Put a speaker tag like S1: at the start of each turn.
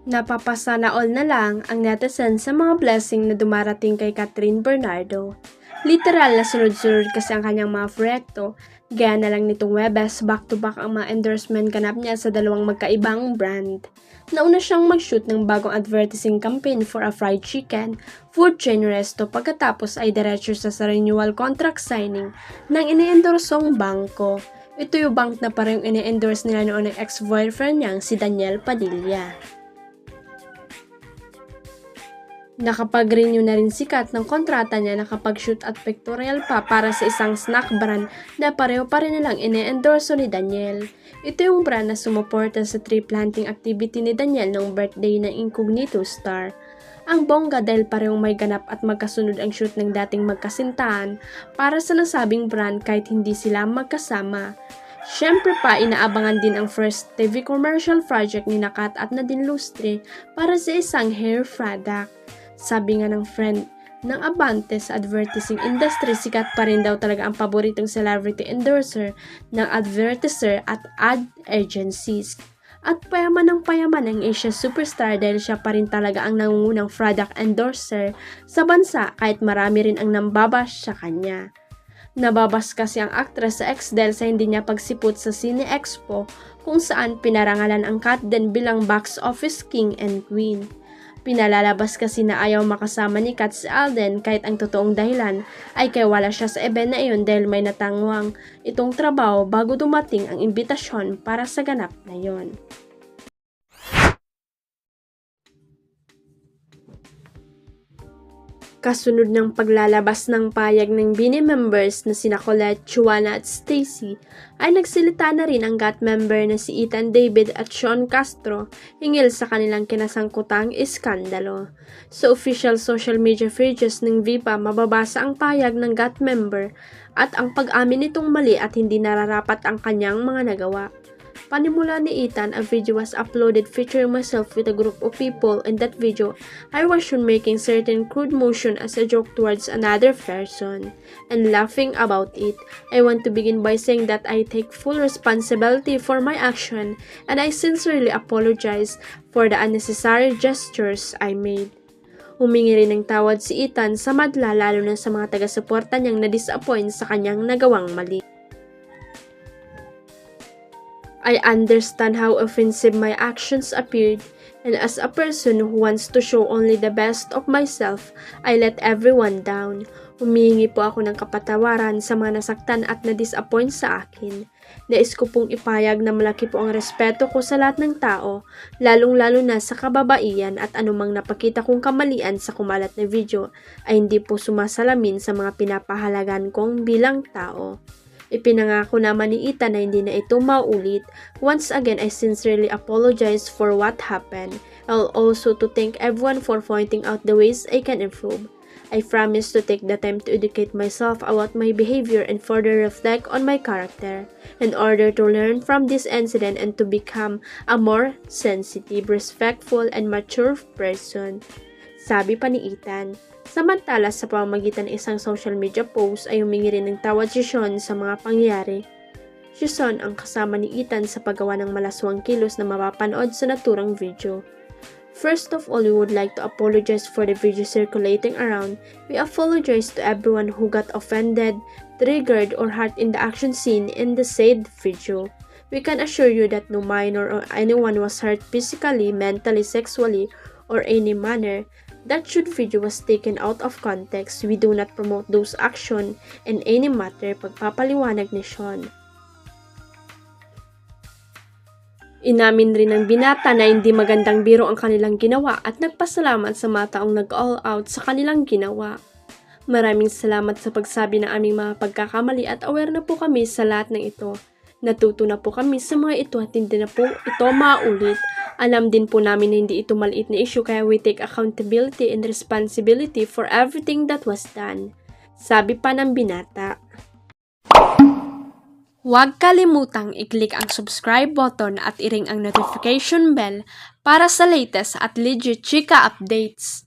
S1: Napapasana all na lang ang netizen sa mga blessing na dumarating kay Catherine Bernardo. Literal na sunod-sunod kasi ang kanyang mga proyekto, gaya na lang nitong Webes, back-to-back ang mga endorsement ganap niya sa dalawang magkaibang brand. Nauna siyang mag-shoot ng bagong advertising campaign for a fried chicken, food chain resto pagkatapos ay diretso sa renewal contract signing ng ine-endorsong bangko. Ito yung bank na parang ine-endorse nila noon ng ex-boyfriend niyang si Daniel Padilla. Nakapag-renew na rin si Kat ng kontrata niya nakapag-shoot at pictorial pa para sa isang snack brand na pareho pa rin nilang ine-endorso ni Daniel. Ito yung brand na sumuporta sa tree planting activity ni Daniel noong birthday ng Incognito Star. Ang bongga dahil parehong may ganap at magkasunod ang shoot ng dating magkasintahan para sa nasabing brand kahit hindi sila magkasama. Siyempre pa, inaabangan din ang first TV commercial project ni Kat at Nadine Lustre para sa isang hair product. Sabi nga ng friend ng Abante sa advertising industry, sikat pa rin daw talaga ang paboritong celebrity endorser ng advertiser at ad agencies. At payaman ng payaman ang Asia superstar dahil siya pa rin talaga ang nangungunang product endorser sa bansa kahit marami rin ang nambabash sa kanya. Nababas kasi ang actress sa ex dahil sa hindi niya pagsipot sa Cine Expo kung saan pinarangalan ang Kat din bilang box office king and queen. Pinalalabas kasi na ayaw makasama ni Kat si Alden kahit ang totoong dahilan ay kay wala siya sa event na iyon dahil may natangwang itong trabaho bago dumating ang imbitasyon para sa ganap na iyon. Kasunod ng paglalabas ng payag ng BINI members na sina Colette, Juana at Stacy, ay nagsilita na rin ang GAT member na si Ethan David at Sean Castro hinggil sa kanilang kinasangkutang iskandalo. Sa official social media pages ng VIPA, mababasa ang payag ng GAT member at ang pag-amin nitong mali at hindi nararapat ang kanyang mga nagawa. Panimula ni Ethan, a video was uploaded featuring myself with a group of people. In that video, I was shown making certain crude motion as a joke towards another person and laughing about it. I want to begin by saying that I take full responsibility for my action and I sincerely apologize for the unnecessary gestures I made. Humingi rin ng tawad si Ethan sa madla lalo na sa mga taga-suporta niyang na-disappoint sa kanyang nagawang mali. I understand how offensive my actions appeared, and as a person who wants to show only the best of myself, I let everyone down. Humihingi po ako ng kapatawaran sa mga nasaktan at na-disappoint sa akin. Nais ko pong ipayag na malaki po ang respeto ko sa lahat ng tao, lalong-lalo na sa kababaihan at anumang napakita kong kamalian sa kumalat na video ay hindi po sumasalamin sa mga pinapahalagan kong bilang tao. Ipinangako naman ni Ethan na hindi na ito maulit. Once again, I sincerely apologize for what happened. I'll also to thank everyone for pointing out the ways I can improve. I promise to take the time to educate myself about my behavior and further reflect on my character in order to learn from this incident and to become a more sensitive, respectful, and mature person. Sabi pa ni Ethan. Samantala sa pamamagitan ng isang social media post ay humingi rin ng tawad si Sean sa mga pangyayari. Si Sean ang kasama ni Ethan sa paggawa ng malaswang kilos na mapapanood sa naturang video. First of all, we would like to apologize for the video circulating around. We apologize to everyone who got offended, triggered, or hurt in the action scene in the said video. We can assure you that no minor or anyone was hurt physically, mentally, sexually, or any manner. That should video was taken out of context. We do not promote those action in any matter, pagpapaliwanag ni Sean. Inamin rin ng binata na hindi magandang biro ang kanilang ginawa at nagpasalamat sa mga taong nag-all out sa kanilang ginawa. Maraming salamat sa pagsabi ng aming mga pagkakamali at aware na po kami sa lahat ng ito. Natuto na po kami sa mga ito at hindi na po ito maulit. Alam din po namin na hindi ito maliit na issue kaya we take accountability and responsibility for everything that was done. Sabi pa ng binata. Huwag kalimutang i-click ang subscribe button at i-ring ang notification bell para sa latest at legit chika updates.